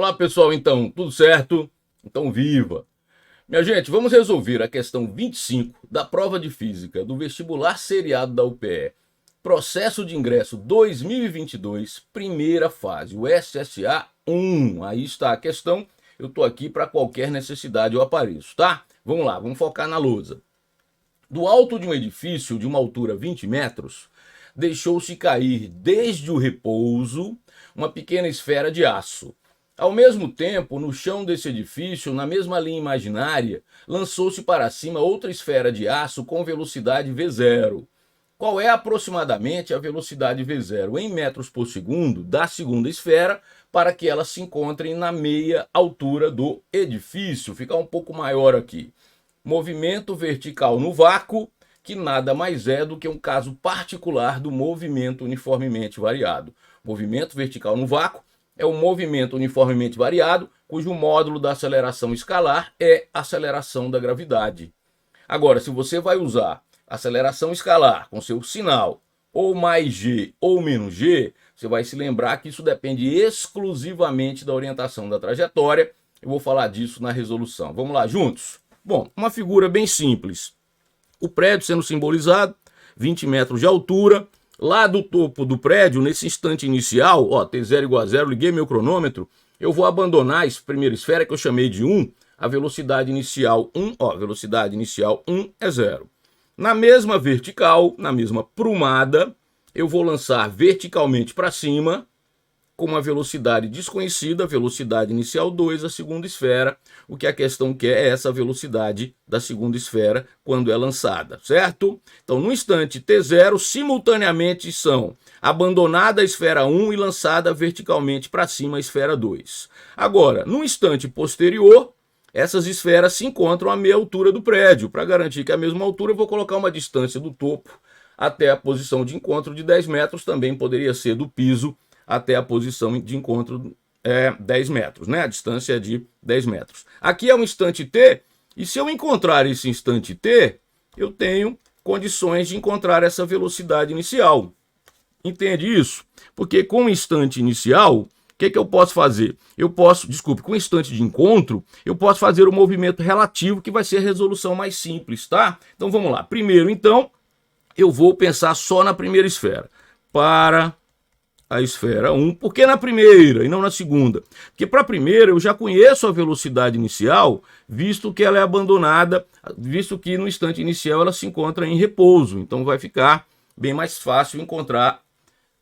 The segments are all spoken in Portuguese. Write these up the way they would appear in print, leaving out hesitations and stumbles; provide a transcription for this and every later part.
Olá pessoal, então, tudo certo? Então viva! Minha gente, vamos resolver a questão 25 da prova de Física do vestibular seriado da UPE. Processo de ingresso 2022, primeira fase, o SSA 1. Aí está a questão, eu estou aqui para qualquer necessidade eu apareço, tá? Vamos lá, vamos focar na lousa. Do alto de um edifício de uma altura 20 metros, deixou-se cair desde o repouso uma pequena esfera de aço. Ao mesmo tempo, no chão desse edifício, na mesma linha imaginária, lançou-se para cima outra esfera de aço com velocidade V0. Qual é aproximadamente a velocidade V0 em metros por segundo da segunda esfera para que elas se encontrem na meia altura do edifício? Fica um pouco maior aqui. Movimento vertical no vácuo, que nada mais é do que um caso particular do movimento uniformemente variado. Movimento vertical no vácuo é um movimento uniformemente variado, cujo módulo da aceleração escalar é a aceleração da gravidade. Agora, se você vai usar aceleração escalar com seu sinal ou mais g ou menos g, você vai se lembrar que isso depende exclusivamente da orientação da trajetória. Eu vou falar disso na resolução. Vamos lá juntos? Bom, uma figura bem simples. O prédio sendo simbolizado, 20 metros de altura. Lá do topo do prédio, nesse instante inicial, ó, T0 igual a 0, liguei meu cronômetro, eu vou abandonar essa primeira esfera que eu chamei de 1, a velocidade inicial 1, ó, velocidade inicial 1 é 0. Na mesma vertical, na mesma prumada, eu vou lançar verticalmente para cima, com uma velocidade desconhecida, velocidade inicial 2, a segunda esfera. O que a questão quer é essa velocidade da segunda esfera quando é lançada, certo? Então, no instante T0, simultaneamente são abandonada a esfera 1 e lançada verticalmente para cima a esfera 2. Agora, no instante posterior, essas esferas se encontram à meia altura do prédio. Para garantir que é a mesma altura, eu vou colocar uma distância do topo até a posição de encontro de 10 metros, também poderia ser do piso até a posição de encontro 10 metros, né? A distância é de 10 metros. Aqui é um instante t, e se eu encontrar esse instante t, eu tenho condições de encontrar essa velocidade inicial. Entende isso? Porque com o instante inicial, o que eu posso fazer? Com o instante de encontro, eu posso fazer o movimento relativo, que vai ser a resolução mais simples, tá? Então vamos lá. Primeiro, então, eu vou pensar só na primeira esfera. Para a esfera 1, por que na primeira e não na segunda? Porque para a primeira eu já conheço a velocidade inicial, visto que ela é abandonada, visto que no instante inicial ela se encontra em repouso. Então vai ficar bem mais fácil encontrar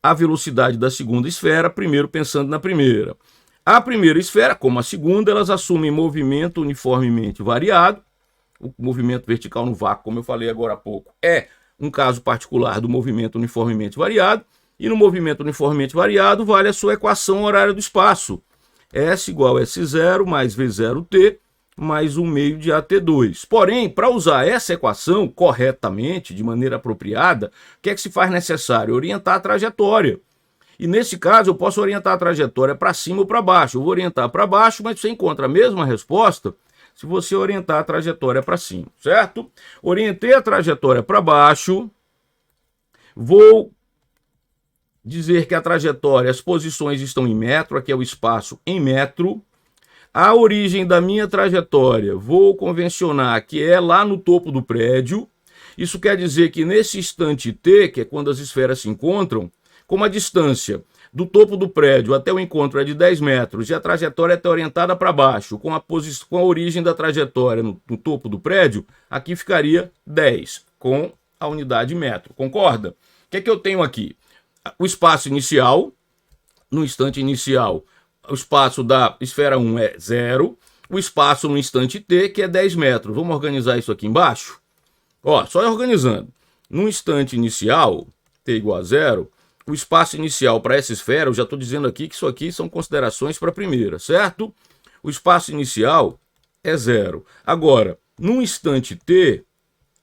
a velocidade da segunda esfera, primeiro pensando na primeira. A primeira esfera, como a segunda, elas assumem movimento uniformemente variado. O movimento vertical no vácuo, como eu falei agora há pouco, é um caso particular do movimento uniformemente variado. E no movimento uniformemente variado vale a sua equação horária do espaço. S igual a S0 mais V0t mais 1 meio de AT2. Porém, para usar essa equação corretamente, de maneira apropriada, o que é que se faz necessário? Orientar a trajetória. E nesse caso eu posso orientar a trajetória para cima ou para baixo. Eu vou orientar para baixo, mas você encontra a mesma resposta se você orientar a trajetória para cima, certo? Orientei a trajetória para baixo, vou dizer que a trajetória, as posições estão em metro, aqui é o espaço em metro. A origem da minha trajetória, vou convencionar que é lá no topo do prédio. Isso quer dizer que nesse instante t, que é quando as esferas se encontram, como a distância do topo do prédio até o encontro é de 10 metros e a trajetória está orientada para baixo, com a origem da trajetória no topo do prédio, aqui ficaria 10, com a unidade metro. Concorda? O que é que eu tenho aqui? O espaço inicial, no instante inicial, o espaço da esfera 1 é 0. O espaço no instante t, que é 10 metros. Vamos organizar isso aqui embaixo? Ó, só organizando. No instante inicial, t igual a 0, o espaço inicial para essa esfera, eu já estou dizendo aqui que isso aqui são considerações para a primeira, certo? O espaço inicial é 0. Agora, no instante t,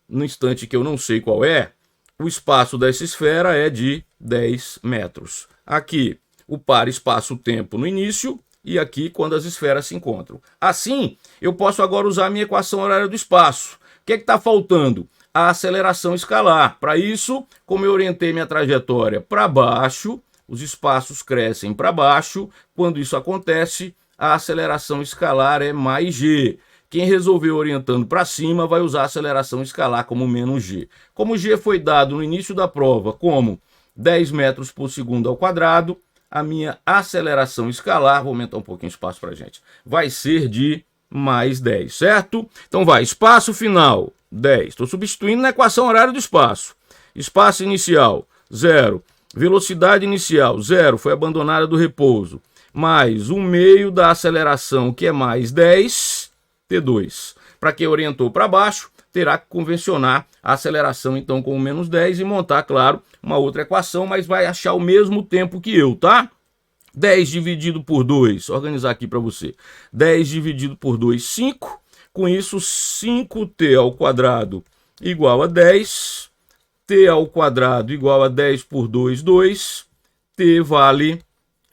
no instante que eu não sei qual é, o espaço dessa esfera é de 10 metros. Aqui, o par espaço-tempo no início e aqui quando as esferas se encontram. Assim, eu posso agora usar a minha equação horária do espaço. O que está faltando? A aceleração escalar. Para isso, como eu orientei minha trajetória para baixo, os espaços crescem para baixo. Quando isso acontece, a aceleração escalar é mais g. Quem resolveu orientando para cima vai usar a aceleração escalar como menos g. Como g foi dado no início da prova como 10 metros por segundo ao quadrado, a minha aceleração escalar, vou aumentar um pouquinho o espaço para gente, vai ser de mais 10, certo? Então vai, espaço final, 10. Estou substituindo na equação horária do espaço. Espaço inicial, 0. Velocidade inicial, 0, foi abandonada do repouso. Mais 1/2 da aceleração, que é mais 10, T2. Para quem orientou para baixo, terá que convencionar a aceleração então com menos 10 e montar, claro, uma outra equação, mas vai achar o mesmo tempo que eu, tá? 10 dividido por 2, organizar aqui para você. 10 dividido por 2, 5. Com isso, 5t ao quadrado igual a 10. T ao quadrado igual a 10 por 2, 2. T vale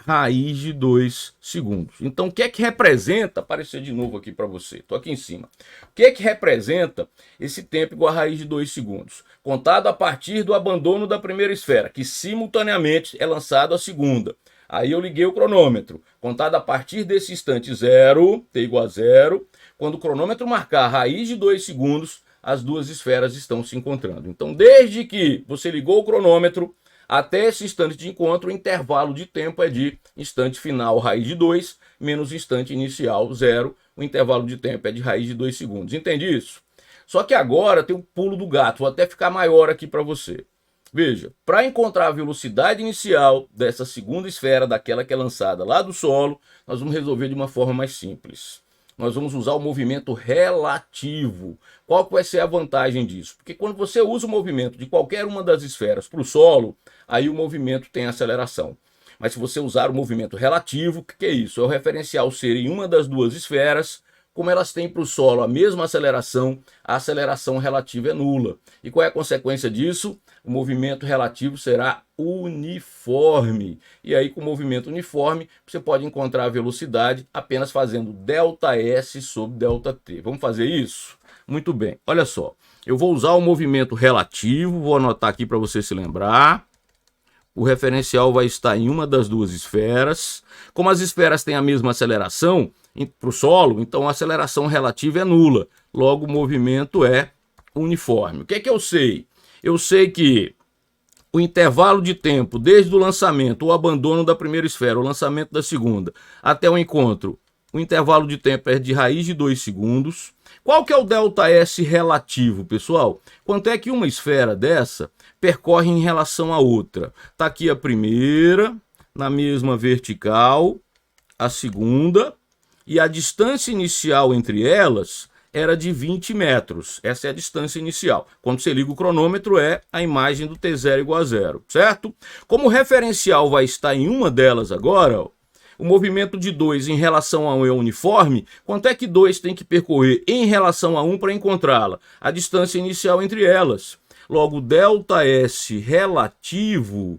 raiz de 2 segundos. Então, o que é que representa, aparecer de novo aqui para você, estou aqui em cima. O que é que representa esse tempo igual a raiz de 2 segundos? Contado a partir do abandono da primeira esfera, que simultaneamente é lançado a segunda. Aí eu liguei o cronômetro. Contado a partir desse instante 0, t igual a 0, quando o cronômetro marcar a raiz de 2 segundos, as duas esferas estão se encontrando. Então, desde que você ligou o cronômetro, até esse instante de encontro, o intervalo de tempo é de instante final, raiz de 2, menos instante inicial, 0. O intervalo de tempo é de raiz de 2 segundos. Entende isso? Só que agora tem o pulo do gato. Vou até ficar maior aqui para você. Veja, para encontrar a velocidade inicial dessa segunda esfera, daquela que é lançada lá do solo, nós vamos resolver de uma forma mais simples. Nós vamos usar o movimento relativo. Qual que vai ser a vantagem disso? Porque quando você usa o movimento de qualquer uma das esferas para o solo, aí o movimento tem aceleração. Mas se você usar o movimento relativo, o que é isso? É o referencial ser em uma das duas esferas, como elas têm para o solo a mesma aceleração, a aceleração relativa é nula. E qual é a consequência disso? O movimento relativo será uniforme. E aí, com o movimento uniforme, você pode encontrar a velocidade apenas fazendo ΔS sobre ΔT. Vamos fazer isso? Muito bem. Olha só, eu vou usar o movimento relativo, vou anotar aqui para você se lembrar. O referencial vai estar em uma das duas esferas. Como as esferas têm a mesma aceleração para o solo, então a aceleração relativa é nula. Logo, o movimento é uniforme. O que é que eu sei? Eu sei que o intervalo de tempo desde o lançamento, o abandono da primeira esfera, o lançamento da segunda, até o encontro, o intervalo de tempo é de raiz de 2 segundos. Qual que é o ΔS relativo, pessoal? Quanto é que uma esfera dessa percorre em relação à outra? Está aqui a primeira, na mesma vertical, a segunda, e a distância inicial entre elas era de 20 metros. Essa é a distância inicial. Quando você liga o cronômetro, é a imagem do T0 igual a 0, certo? Como o referencial vai estar em uma delas agora, ó, o movimento de 2 em relação a 1 é uniforme, quanto é que 2 tem que percorrer em relação a 1 para encontrá-la? A distância inicial entre elas. Logo, ΔS relativo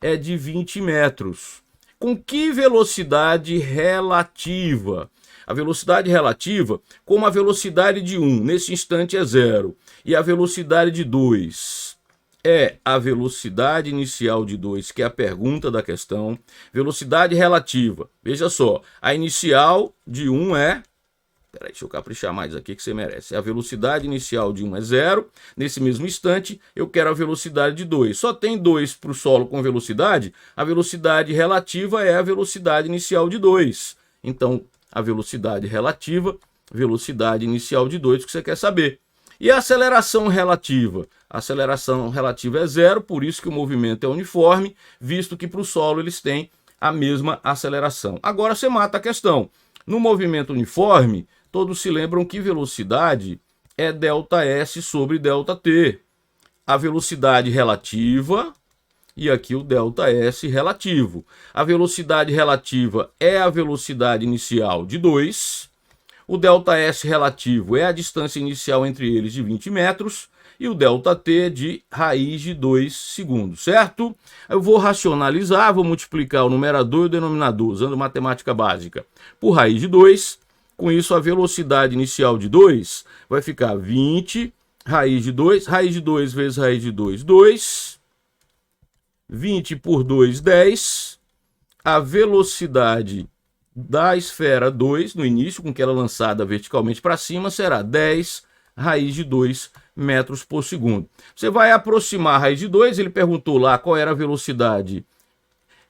é de 20 metros. Com que velocidade relativa? A velocidade relativa, como a velocidade de 1 nesse instante é 0, e a velocidade de 2 é a velocidade inicial de 2, que é a pergunta da questão. Velocidade relativa, veja só, a inicial de 1 é... Peraí, deixa eu caprichar mais aqui que você merece. A velocidade inicial de 1 é 0. Nesse mesmo instante, eu quero a velocidade de 2. Só tem 2 para o solo com velocidade. A velocidade relativa é a velocidade inicial de 2. Então, a velocidade relativa, velocidade inicial de 2, que você quer saber. E a aceleração relativa? A aceleração relativa é 0, por isso que o movimento é uniforme, visto que para o solo eles têm a mesma aceleração. Agora você mata a questão. No movimento uniforme, todos se lembram que velocidade é ΔS sobre ΔT. A velocidade relativa e aqui o ΔS relativo. A velocidade relativa é a velocidade inicial de 2. O ΔS relativo é a distância inicial entre eles de 20 metros. E o ΔT de raiz de 2 segundos, certo? Eu vou racionalizar, vou multiplicar o numerador e o denominador, usando matemática básica, por raiz de 2. Com isso, a velocidade inicial de 2 vai ficar 20, raiz de 2 vezes raiz de 2, 2. 20 por 2, 10. A velocidade da esfera 2, no início, com que ela é lançada verticalmente para cima, será 10 raiz de 2 metros por segundo. Você vai aproximar a raiz de 2, ele perguntou lá qual era a velocidade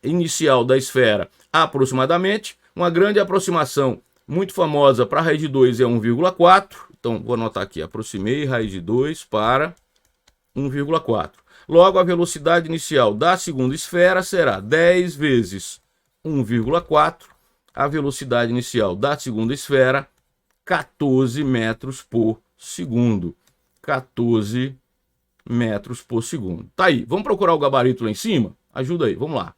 inicial da esfera aproximadamente. Uma grande aproximação muito famosa para a raiz de 2 é 1,4. Então, vou anotar aqui, aproximei raiz de 2 para 1,4. Logo, a velocidade inicial da segunda esfera será 10 vezes 1,4. A velocidade inicial da segunda esfera, 14 metros por segundo. 14 metros por segundo. Tá aí, vamos procurar o gabarito lá em cima? Ajuda aí, vamos lá.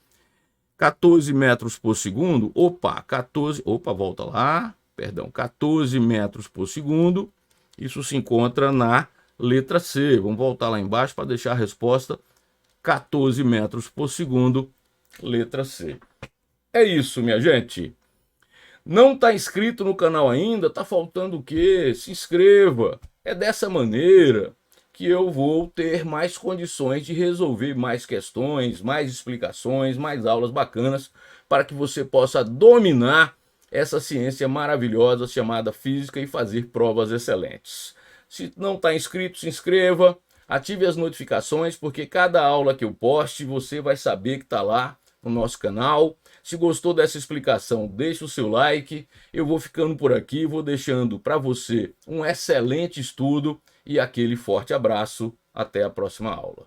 14 metros por segundo, volta lá, perdão, 14 metros por segundo, isso se encontra na letra C. Vamos voltar lá embaixo para deixar a resposta, 14 metros por segundo, letra C. É isso, minha gente. Não está inscrito no canal ainda? Tá faltando o quê? Se inscreva. É dessa maneira que eu vou ter mais condições de resolver mais questões, mais explicações, mais aulas bacanas para que você possa dominar essa ciência maravilhosa chamada física e fazer provas excelentes. Se não está inscrito, se inscreva, ative as notificações, porque cada aula que eu poste você vai saber que está lá no nosso canal. Se gostou dessa explicação, deixe o seu like. Eu vou ficando por aqui, vou deixando para você um excelente estudo e aquele forte abraço. Até a próxima aula.